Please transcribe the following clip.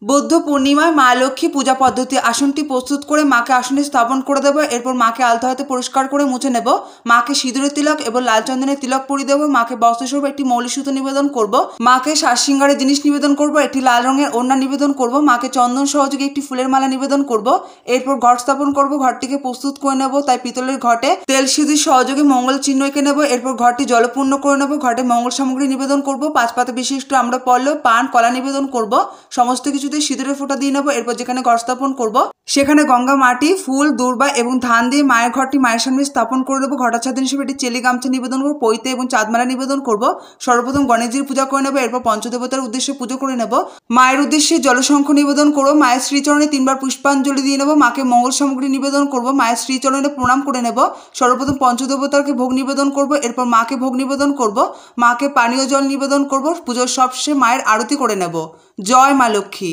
বৌদ্ধ পূর্ণিমায় মা লক্ষ্মী পূজা পদ্ধতি। আসনটি প্রস্তুত করে মাকে আসনে স্থাপন করে দেবো। এরপর মাকে আলতো হাতে পরিষ্কার করে মুছে নেব। মাকে সিঁদুরের তিলক এবং লাল চন্দনের তিলক পরিয়ে দেবো। মাকে বস্ত্রস্বরূপ একটি মৌলি সুতো নিবেদন করব। মাকে সাজ সিঙ্গারের জিনিস নিবেদন করব। একটি লাল রঙের ওড়না নিবেদন করব। মাকে চন্দন সহযোগে একটি ফুলের মালা নিবেদন করব। এরপর ঘট স্থাপন করব। ঘরটিকে প্রস্তুত করে নেব। তাই পিতলের ঘটে তেল সিঁদুর সহযোগে মঙ্গল চিহ্ন এঁকে নেব। এরপর ঘরটি জলপূর্ণ করে নেব। ঘটে মঙ্গল সামগ্রী নিবেদন করব। 5 পাতা বিশিষ্ট আম্রপল্লব, পান, কলা নিবেদন করব। সমস্ত কিছুতে সিঁদুরের ফোঁটা দিয়ে নেব। এরপর যেখানে ঘর স্থাপন করব সেখানে গঙ্গা মাটি, ফুল, দূর্বা এবং ধান দিয়ে মায়ের ঘরটি মায়ের সামনে স্থাপন করে দেবো। ঘটাচ্ছাদন হিসেবে একটি চেলি গামছা নিবেদন করবো। পৈতে এবং চাঁদমালা নিবেদন করব। সর্বপ্রথম গণেশজির পূজা করে নেব। এরপর পঞ্চদেবতার উদ্দেশ্যে পুজো করে নেব। মায়ের উদ্দেশ্যে জলশঙ্খ নিবেদন করব। মায়ের শ্রীচরণে 3 বার পুষ্পাঞ্জলি দিয়ে নেব। মাকে মঙ্গল সামগ্রী নিবেদন করব। মায়ের শ্রীচরণে প্রণাম করে নেব। সর্বপ্রথম পঞ্চদেবতাকে ভোগ নিবেদন করব। এরপর মাকে ভোগ নিবেদন করব। মাকে পানীয় জল নিবেদন করব। পুজোর সবশেষে মায়ের আরতি করে নেব। জয় মা লক্ষ্মী।